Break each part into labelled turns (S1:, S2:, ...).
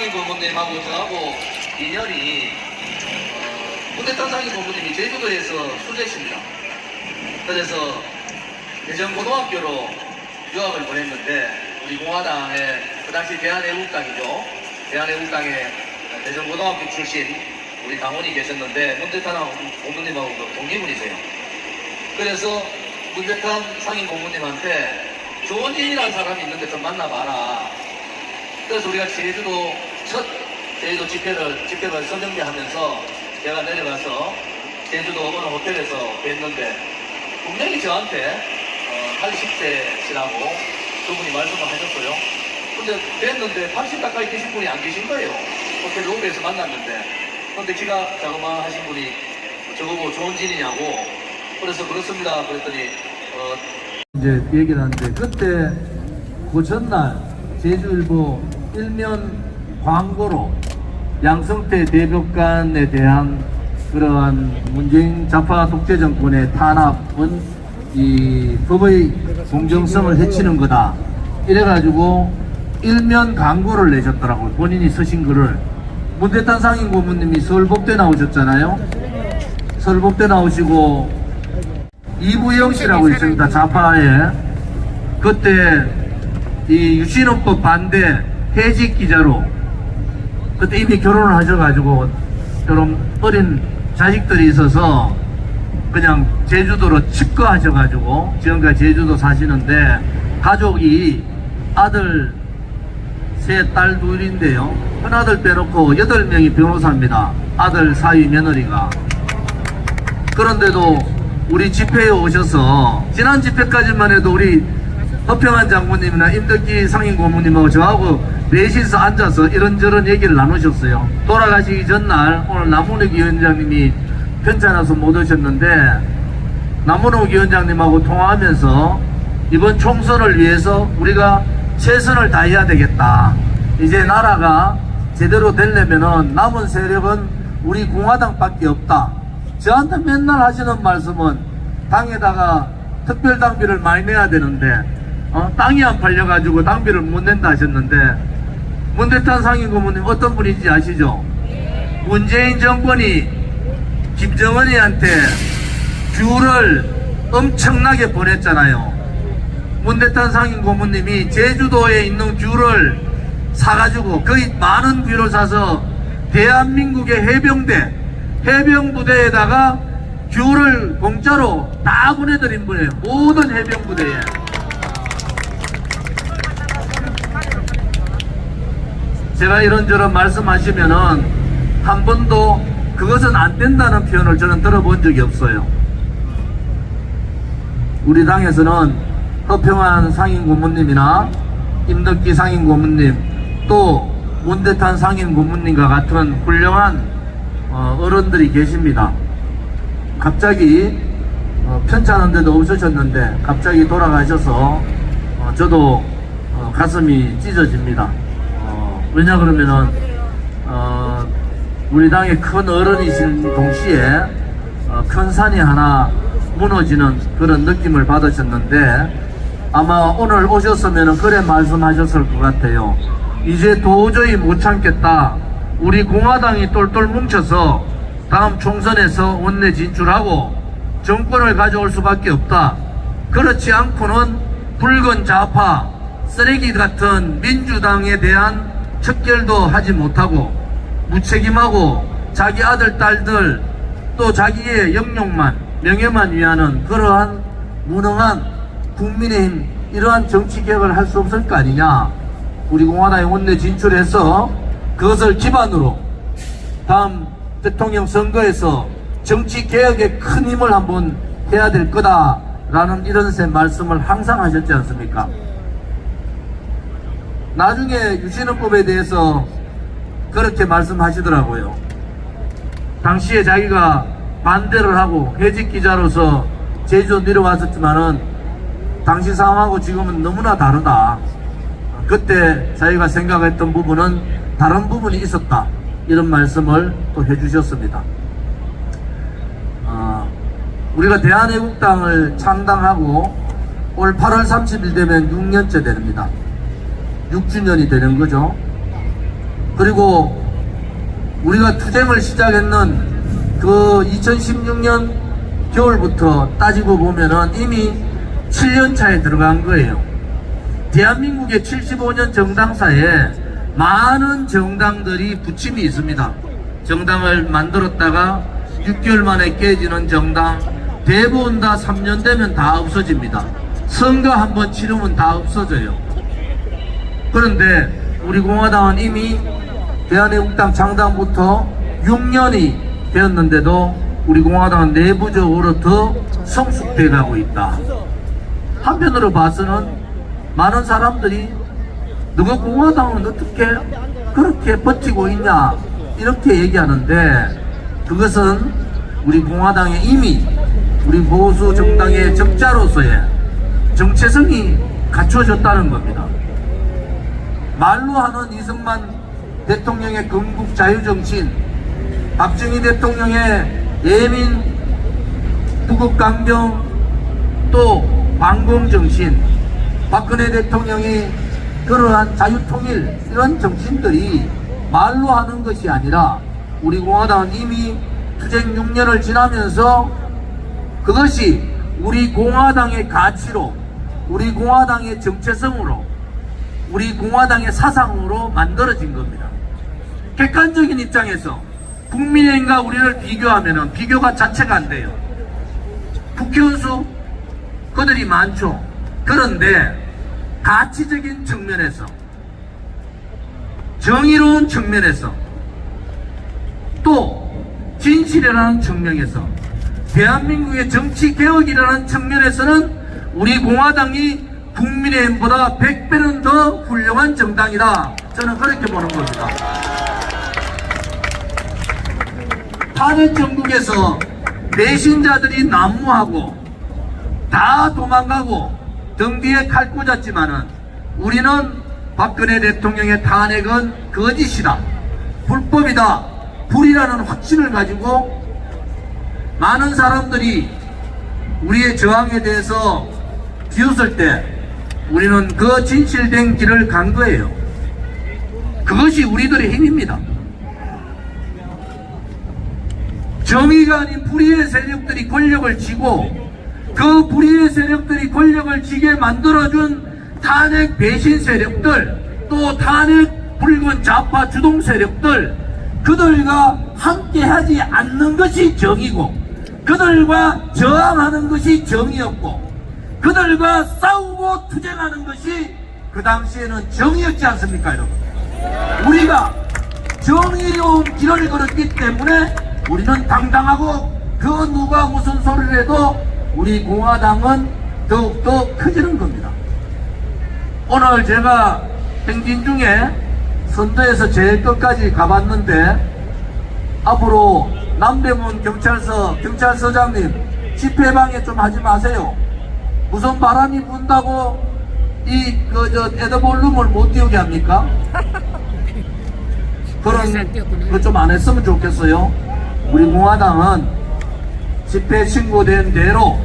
S1: 상임 고문님하고 저하고 인연이 문대탄 상임 고문님이 제주도에서 수재십니다. 그래서 대전고등학교로 유학을 보냈는데 우리 공화당의 그 당시 대한애국당이죠. 대한애국당의 대전고등학교 출신 우리 당원이 계셨는데 문대탄 고문님하고 동기분이세요. 그래서 문대탄 상임 고문님한테 조원진이라는 사람이 있는데 좀 만나봐라. 그래서 우리가 제주도 첫 제주도 집회를 선정대하면서 제가 내려가서 제주도 어느 호텔에서 뵀는데 분명히 저한테 80대시라고 그분이 말씀을 하셨어요. 근데 뵀는데 80 가까이 계신 분이 안 계신 거예요. 호텔 로비에서 만났는데. 근데 키가 자그마하신 분이 저보고 조원진이냐고. 그래서 그렇습니다. 그랬더니
S2: 이제 얘기를 하는데 그때 그 전날 제주일보 일면 광고로 양성태 대법관에 대한 그러한 문재인 좌파 독재 정권의 탄압은 이 법의 공정성을 해치는 거다 이래가지고 일면 광고를 내셨더라고요. 본인이 쓰신 글을. 문대탄 상임 고문님이 서울법대 나오셨잖아요. 서울법대 나오시고 이부영 씨라고 있습니다. 좌파에. 그때 이 유신헌법 반대 해직 기자로 그때 이미 결혼을 하셔가지고 여러 어린 자식들이 있어서 그냥 제주도로 집거하셔가지고 지금까지 제주도 사시는데 가족이 아들 셋, 딸 둘인데요. 큰아들 빼놓고 8명이 변호사입니다. 아들 사위 며느리가. 그런데도 우리 집회에 오셔서 지난 집회까지만 해도 우리 허평한 장군님이나 임덕기 상임 고문님하고 저하고 넷이서 앉아서 이런저런 얘기를 나누셨어요. 돌아가시기 전날 오늘 남문욱 위원장님이 편찮아서 못 오셨는데 남문욱 위원장님하고 통화하면서 이번 총선을 위해서 우리가 최선을 다해야 되겠다. 이제 나라가 제대로 되려면은 남은 세력은 우리 공화당밖에 없다. 저한테 맨날 하시는 말씀은 당에다가 특별당비를 많이 내야 되는데 땅이 안 팔려가지고 당비를 못 낸다 하셨는데 문대탄 상임 고문님 어떤 분인지 아시죠? 문재인 정권이 김정은이한테 귤을 엄청나게 보냈잖아요. 문대탄 상임 고문님이 제주도에 있는 귤을 사가지고 거의 많은 귤을 사서 대한민국의 해병부대에다가 귤을 공짜로 다 보내드린 분이에요. 모든 해병부대에. 제가 이런저런 말씀하시면은 한 번도 그것은 안 된다는 표현을 저는 들어본 적이 없어요. 우리 당에서는 허평한 상임 고문님이나 임덕기 상임 고문님 또 문대탄 상임 고문님과 같은 훌륭한 어른들이 계십니다. 갑자기 편찮은데도 없으셨는데 갑자기 돌아가셔서 저도 가슴이 찢어집니다. 왜냐 그러면은 우리 당의 큰 어른이신 동시에 큰 산이 하나 무너지는 그런 느낌을 받으셨는데 아마 오늘 오셨으면 그래 말씀하셨을 것 같아요. 이제 도저히 못 참겠다. 우리 공화당이 똘똘 뭉쳐서 다음 총선에서 원내 진출하고 정권을 가져올 수밖에 없다. 그렇지 않고는 붉은 좌파 쓰레기 같은 민주당에 대한 척결도 하지 못하고 무책임하고 자기 아들 딸들 또 자기의 영역만 명예만 위하는 그러한 무능한 국민의힘 이러한 정치개혁을 할 수 없을 거 아니냐. 우리 공화당이 원내 진출해서 그것을 기반으로 다음 대통령 선거에서 정치개혁에 큰 힘을 한번 해야 될 거다라는 이런 말씀을 항상 하셨지 않습니까? 나중에 유신헌법에 대해서 그렇게 말씀하시더라고요. 당시에 자기가 반대를 하고 해직 기자로서 제주도 내려왔었지만은 당시 상황하고 지금은 너무나 다르다. 그때 자기가 생각했던 부분은 다른 부분이 있었다. 이런 말씀을 또 해주셨습니다. 우리가 대한애국당을 창당하고 올 8월 30일 되면 6년째 됩니다. 6주년이 되는 거죠. 그리고 우리가 투쟁을 시작했는 그 2016년 겨울부터 따지고 보면은 이미 7년 차에 들어간 거예요. 대한민국의 75년 정당사에 많은 정당들이 부침이 있습니다. 정당을 만들었다가 6개월 만에 깨지는 정당, 대부분 다 3년 되면 다 없어집니다. 선거 한번 치르면 다 없어져요. 그런데 우리 공화당은 이미 대한애국당 창당부터 6년이 되었는데도 우리 공화당은 내부적으로 더 성숙돼 가고 있다. 한편으로 봐서는 많은 사람들이 너가 공화당은 어떻게 그렇게 버티고 있냐 이렇게 얘기하는데, 그것은 우리 공화당에 이미 우리 보수 정당의 적자로서의 정체성이 갖춰졌다는 겁니다. 말로 하는 이승만 대통령의 건국 자유정신, 박정희 대통령의 예민 부국강병, 또 반공정신, 박근혜 대통령이 그러한 자유통일, 이런 정신들이 말로 하는 것이 아니라 우리 공화당은 이미 투쟁 6년을 지나면서 그것이 우리 공화당의 가치로, 우리 공화당의 정체성으로, 우리 공화당의 사상으로 만들어진 겁니다. 객관적인 입장에서 국민의힘과 우리를 비교하면 비교가 자체가 안 돼요. 국회의원수 그들이 많죠. 그런데 가치적인 측면에서, 정의로운 측면에서, 또 진실이라는 측면에서, 대한민국의 정치개혁이라는 측면에서는 우리 공화당이 국민의힘보다 100배는 더 훌륭한 정당이다. 저는 그렇게 보는 겁니다. 탄핵 정국에서 배신자들이 난무하고 다 도망가고 등 뒤에 칼 꽂았지만은 우리는 박근혜 대통령의 탄핵은 거짓이다, 불법이다, 불이라는 확신을 가지고 많은 사람들이 우리의 저항에 대해서 비웃을 때 우리는 그 진실된 길을 간 거예요. 그것이 우리들의 힘입니다. 정의가 아닌 불의의 세력들이 권력을 쥐고 그 불의의 세력들이 권력을 쥐게 만들어준 탄핵 배신 세력들, 또 탄핵 붉은 좌파 주동 세력들, 그들과 함께하지 않는 것이 정의고, 그들과 저항하는 것이 정의였고, 그들과 싸우고 투쟁하는 것이 그 당시에는 정의였지 않습니까, 여러분? 우리가 정의로운 길을 걸었기 때문에 우리는 당당하고, 그 누가 무슨 소리를 해도 우리 공화당은 더욱더 커지는 겁니다. 오늘 제가 행진 중에 선도에서 제일 끝까지 가봤는데, 앞으로 남대문 경찰서장님 집회방해 좀 하지 마세요. 무슨 바람이 분다고 에드볼룸을 못 띄우게 합니까? 그런 거 좀 안 했으면 좋겠어요. 우리 공화당은 집회 신고된 대로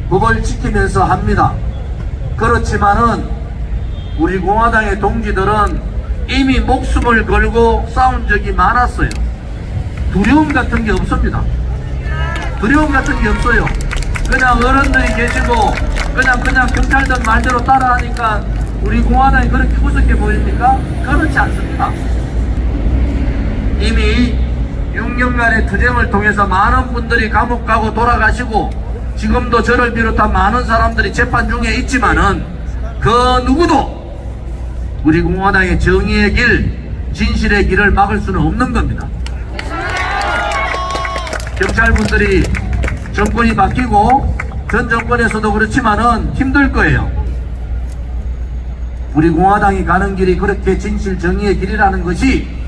S2: 법을 지키면서 합니다. 그렇지만은 우리 공화당의 동지들은 이미 목숨을 걸고 싸운 적이 많았어요. 두려움 같은 게 없습니다. 두려움 같은 게 없어요. 그냥 어른들이 계시고 그냥 경찰들 말대로 따라하니까 우리 공화당이 그렇게 우습게 보입니까? 그렇지 않습니다. 이미 6년간의 투쟁을 통해서 많은 분들이 감옥 가고 돌아가시고, 지금도 저를 비롯한 많은 사람들이 재판 중에 있지만은 그 누구도 우리 공화당의 정의의 길, 진실의 길을 막을 수는 없는 겁니다. 경찰분들이 정권이 바뀌고 전 정권에서도 그렇지만은 힘들 거예요. 우리 공화당이 가는 길이 그렇게 진실 정의의 길이라는 것이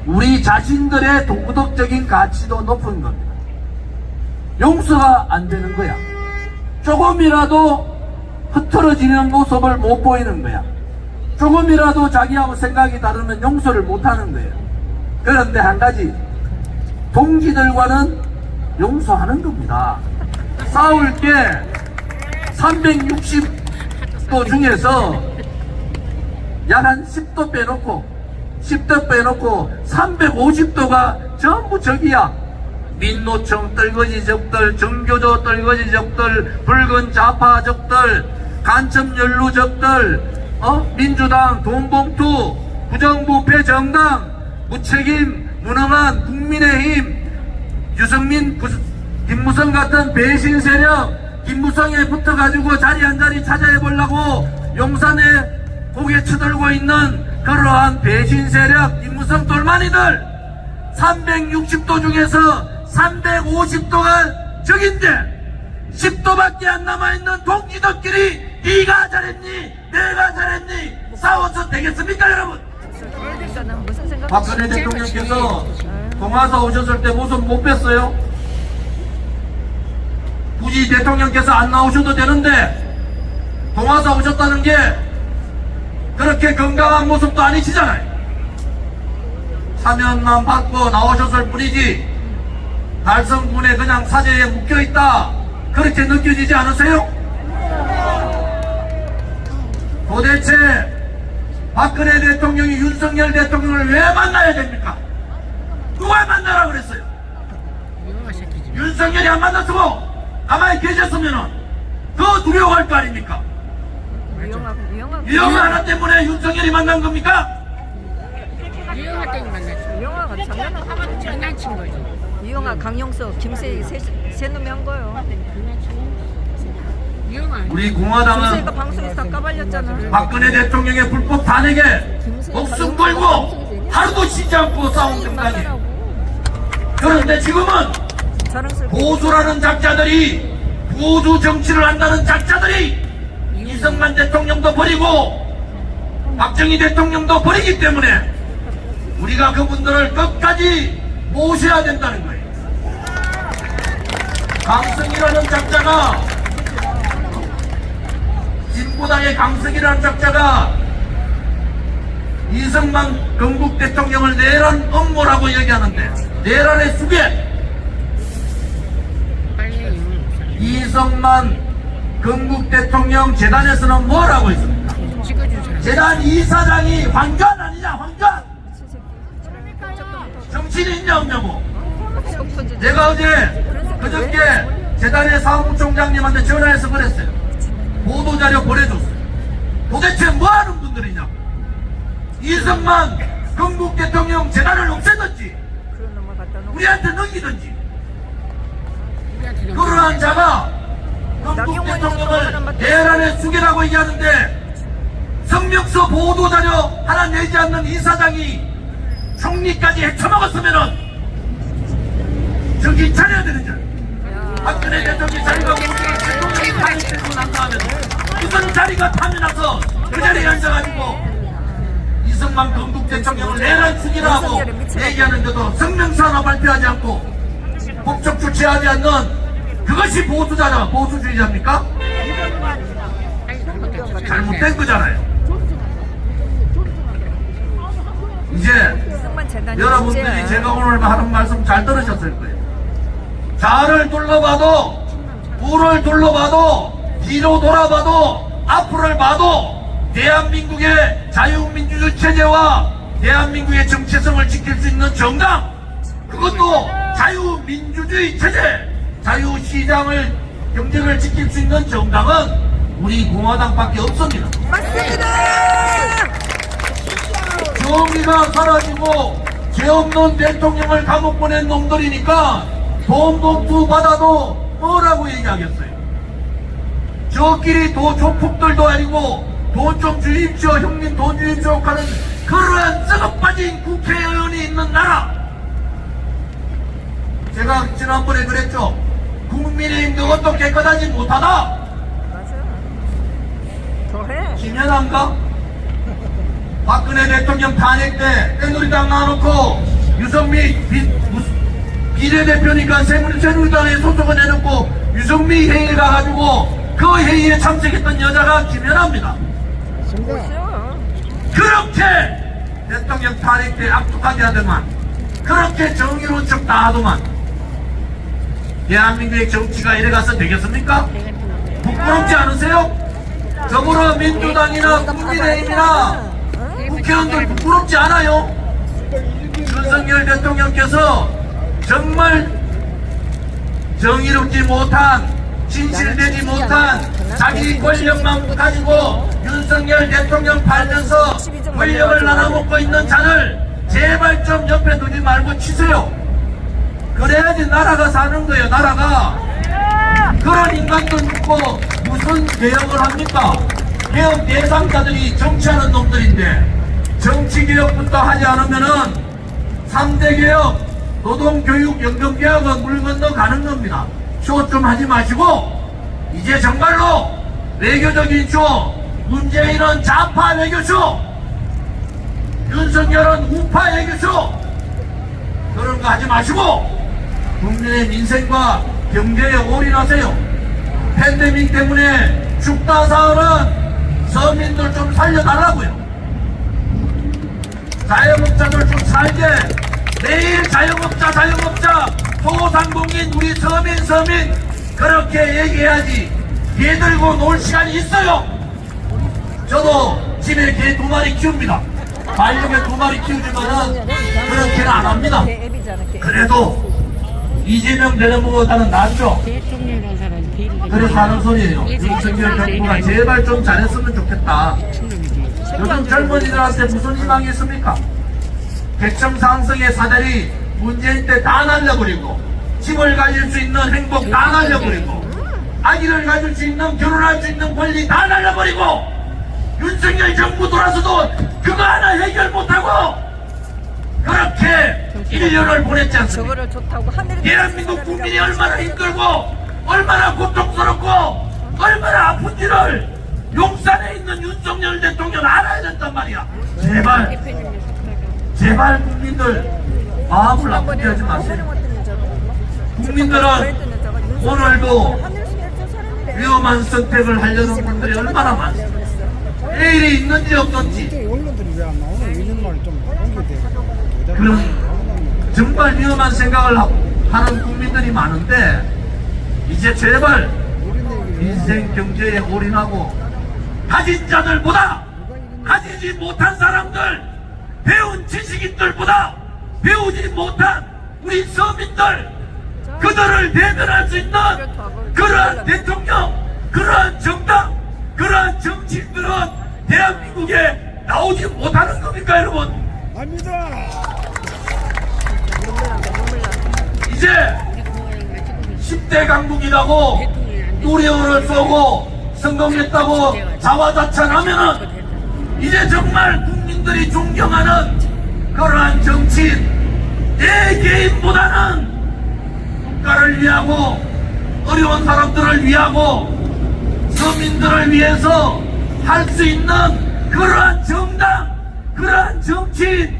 S2: 우리 자신들의 도덕적인 가치도 높은 겁니다. 용서가 안 되는 거야. 조금이라도 흐트러지는 모습을 못 보이는 거야. 조금이라도 자기하고 생각이 다르면 용서를 못 하는 거예요. 그런데 한 가지, 동지들과는 용서하는 겁니다. 싸울 게 360도 중에서 약 한 10도 빼놓고 10도 빼놓고 350도가 전부 적이야. 민노총 떨거지 적들, 정교조 떨거지 적들, 붉은 좌파 적들, 간첩연루 적들, 민주당 돈봉투, 부정부패 정당, 무책임 무능한 국민의힘, 유승민, 김무성 같은 배신 세력, 김무성에 붙어가지고 자리 한 자리 차지해보려고 용산에 고개 쳐들고 있는 그러한 배신 세력, 김무성 돌만이들 360도 중에서 350도가 적인데 10도밖에 안 남아있는 동지들끼리 네가 잘했니 내가 잘했니 싸워서 되겠습니까 여러분? 박근혜 대통령께서 동아사 오셨을 때 모습 못 뵀어요? 굳이 대통령께서 안 나오셔도 되는데 동아사 오셨다는 게 그렇게 건강한 모습도 아니시잖아요. 사면만 받고 나오셨을 뿐이지 달성군에 그냥 사제에 묶여있다 그렇게 느껴지지 않으세요? 도대체 박근혜 대통령이 윤석열 대통령을 왜 만나야 됩니까? 누가 만나라 그랬어요? 윤석열이 안 만났으고 가만히 계셨으면 더 두려워할 거 아닙니까? 유영아 하나 때문에 윤석열이 만난 겁니까?
S3: 유영아 때문에 만났죠.
S4: 유영아가
S3: 장난친 거지.
S4: 유영아, 강용석, 김세희 세 놈이 한 거예요.
S3: 유영아.
S2: 우리 공화당은
S4: 김세희가 방송에서 다 까발렸잖아.
S2: 박근혜 대통령의 불법 탄핵에 목숨 걸고 하루도 쉬지 않고 싸운 정당이에요. 그런데 지금은
S4: 자랑스럽게
S2: 보수라는 작자들이 보수 정치를 한다는 작자들이 이승만 대통령도 버리고 박정희 대통령도 버리기 때문에 우리가 그분들을 끝까지 모셔야 된다는 거예요. 강승이라는 작자가 진보당의 강승이라는 작자가 이승만 건국 대통령을 내란 음모라고 얘기하는데 내란의 수괴 이승만 건국 대통령 재단에서는 뭐라고 있습니까? 재단 이사장이 황교안 아니냐 황교안 정신이 있냐 없냐고. 내가 어제 그저께 재단의 사무총장님한테 전화해서 그랬어요. 보도자료 보내줬어요. 도대체 뭐하는 분들이냐고. 이승만 건국 대통령 재단을 없애든지 우리한테 넘기든지 그러한 자가 건국 대통령을 내란의 수괴라고 얘기하는데 성명서 보도자료 하나 내지 않는 이사장이 총리까지 헤쳐먹었으면은 정신 차려야 되는 줄. 박근혜 대통령이 자리가 대통령이 탄핵되고 난 다음에 무슨 자리가 탐이 나서 그 자리에 앉아가지고 이승만 건국 대통령을 내란 수괴라고 얘기하는데도 성명서 하나 발표하지 않고 법적 조치하지 않는 그것이 보수자냐 보수주의자입니까? 잘못된 거잖아요. 이제 여러분들이 제가 오늘 하는 말씀 잘 들으셨을 거예요. 좌를 둘러봐도 우를 둘러봐도 뒤로 돌아봐도 앞을 봐도 대한민국의 자유민주주의 체제와 대한민국의 정체성을 지킬 수 있는 정당, 그것도 자유민주주의 체제, 자유시장을 경쟁을 지킬 수 있는 정당은 우리 공화당밖에 없습니다.
S4: 맞습니다.
S2: 정의가 사라지고 죄 없는 대통령을 감옥 보낸 놈들이니까 돈 봉투 받아도 뭐라고 얘기하겠어요? 저끼리 조폭들도 아니고 돈 좀 주십시오 형님 돈 주십시오 하는 그러한 썩어빠진 국회의원이 있는 나라. 제가 지난번에 그랬죠. 국민의힘 그것도 깨끗하지 못하다.
S4: 맞아. 더해.
S2: 김연아인가? 박근혜 대통령 탄핵 때 새누리당 놔놓고 유성민 비례대표니까 새누리당에 소속을 내놓고 유성민 회의에 가가지고 그 회의에 참석했던 여자가 김연아입니다.
S4: 멋있어.
S2: 그렇게 대통령 탄핵 때 압축하게 하더만 그렇게 정의로운 척 다 하더만 대한민국의 정치가 이래가서 되겠습니까? 부끄럽지 않으세요? 더불어민주당이나 국민의힘이나 국회의원들 부끄럽지 않아요? 윤석열 대통령께서 정말 정의롭지 못한, 진실되지 못한 자기 권력만 가지고 윤석열 대통령 팔면서 권력을 나눠먹고 있는 자를 제발 좀 옆에 두지 말고 치세요. 그래야지 나라가 사는 거예요. 나라가. 그런 인간들 놓고 무슨 개혁을 합니까? 개혁 대상자들이 정치하는 놈들인데 정치개혁부터 하지 않으면은 3대 개혁, 노동교육, 연금개혁은 물 건너 가는 겁니다. 쇼 좀 하지 마시고 이제 정말로 외교적인 쇼, 문재인은 좌파 외교쇼, 윤석열은 우파 외교쇼, 그런 거 하지 마시고 국민의 민생과 경제에 올인하세요. 팬데믹 때문에 죽다 사흘은 서민들 좀 살려달라고요. 자영업자들 좀 살게. 매일 자영업자 소상공인 우리 서민 그렇게 얘기해야지. 개 들고 놀 시간이 있어요. 저도 집에 개 2마리 키웁니다. 반려개 2마리 키우지만은 그렇게는 안 합니다. 그래도 이재명 되는보다는 낫죠.
S3: 대통령이라는 사람이 비리를
S2: 그래서 하는 소리예요. 윤석열 정부가 제발 좀 잘했으면 좋겠다. 요즘 젊은이들한테 무슨 희망이 있습니까? 계층 상승의 사다리 문재인 때 다 날려버리고, 집을 가질 수 있는 행복 다 날려버리고, 아기를 가질 수 있는, 결혼할 수 있는 권리 다 날려버리고, 윤석열 정부 돌아서도 그거 하나 해결 못하고 그렇게 1년을 보냈지 않습니까?
S4: 저거를 좋다고 하늘에
S2: 대한민국 국민이 얼마나 힘들고 얼마나 고통스럽고 얼마나 아픈지를 용산에 있는 윤석열 대통령 알아야 된단 말이야. 제발 국민들 마음을 나쁘게 하지 마세요. 국민들은 오늘도 위험한 선택을 하려는 분들이 얼마나 많습니다. 내일이 있는지 없는지.
S5: 언론들이 왜 안 나오나? 이런 말이 좀 공개되고.
S2: 그런 정말 위험한 생각을 하는 국민들이 많은데 이제 제발 인생 경제에 올인하고 가진 자들보다 가지지 못한 사람들, 배운 지식인들보다 배우지 못한 우리 서민들, 그들을 대변할 수 있는 그러한 대통령, 그러한 정당, 그러한 정치인들은 대한민국에 나오지 못하는 겁니까, 여러분?
S5: 아닙니다.
S2: 이제 10대 강국이라고 노래어를 쏘고 성공했다고 자화자찬하면은 이제 정말 국민들이 존경하는 그러한 정치인, 내 개인보다는 국가를 위하고 어려운 사람들을 위하고 서민들을 위해서 할 수 있는 그러한 정당, 그러한 정치인,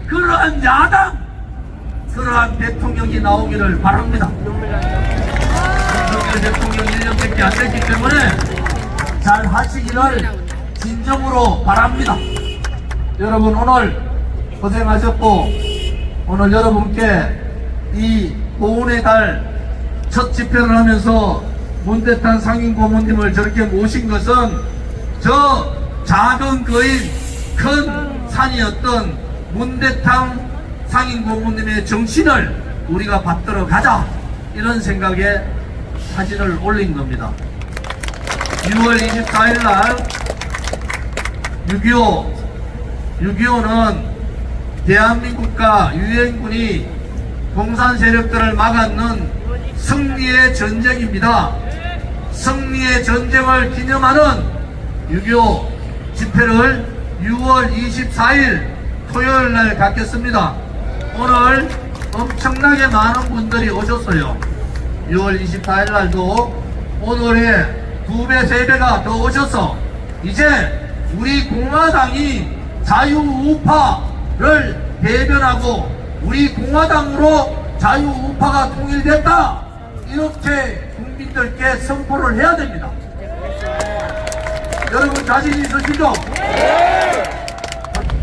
S2: 그러한 야당, 그러한 대통령이 나오기를 바랍니다. 윤석열 대통령 1년밖에 안 됐기 때문에 잘 하시기를 진정으로 바랍니다. 여러분 오늘 고생하셨고, 오늘 여러분께 이 보훈의 달 첫 집회를 하면서 문대탄 상임 고모님을 저렇게 모신 것은 저 작은 거인 큰 산이었던 문대탄 상임 고모님의 정신을 우리가 받들어 가자, 이런 생각에 사진을 올린 겁니다. 6월 24일 날 6.25는 대한민국과 유엔군이 공산 세력들을 막았는 승리의 전쟁입니다. 승리의 전쟁을 기념하는 6.25 집회를 6월 24일 토요일 날 갖겠습니다. 오늘 엄청나게 많은 분들이 오셨어요. 6월 24일 날도 오늘의 2배, 3배가 더 오셔서 이제 우리 공화당이 자유우파를 대변하고 우리 공화당으로 자유우파가 통일됐다, 이렇게 국민들께 선포를 해야 됩니다. 여러분 자신 있으시죠?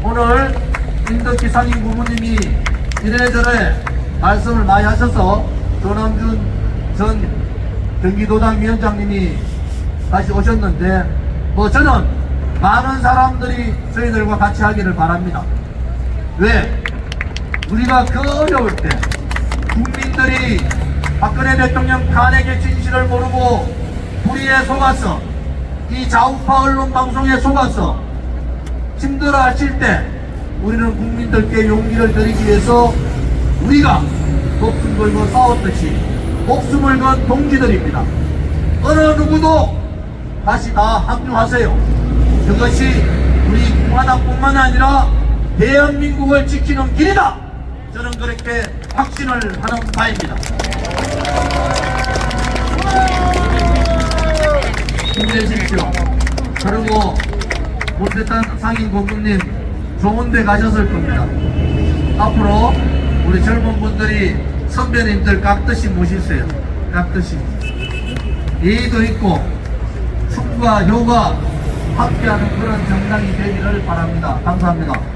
S2: 오늘 임덕기 상임 고모님이 이래저래 말씀을 많이 하셔서 조남준 전 경기도당 위원장님이 다시 오셨는데, 저는 많은 사람들이 저희들과 같이 하기를 바랍니다. 왜? 우리가 그 어려울 때 국민들이 박근혜 대통령 탄핵의 진실을 모르고 불의에 속아서 이 좌우파 언론 방송에 속아서 힘들어 하실 때 우리는 국민들께 용기를 드리기 위해서 우리가 목숨 걸고 싸웠듯이 목숨을 건 동지들입니다. 어느 누구도 다시 다 합류하세요. 그것이 우리 공화당뿐만 아니라 대한민국을 지키는 길이다. 저는 그렇게 확신을 하는 바입니다. 힘내십시오. 그리고 못했던 상인 고객님 좋은 데 가셨을 겁니다. 앞으로 우리 젊은 분들이 선배님들 깍듯이 모시세요. 깍듯이. 예의도 있고 춤과 효가 함께하는 그런 정당이 되기를 바랍니다. 감사합니다.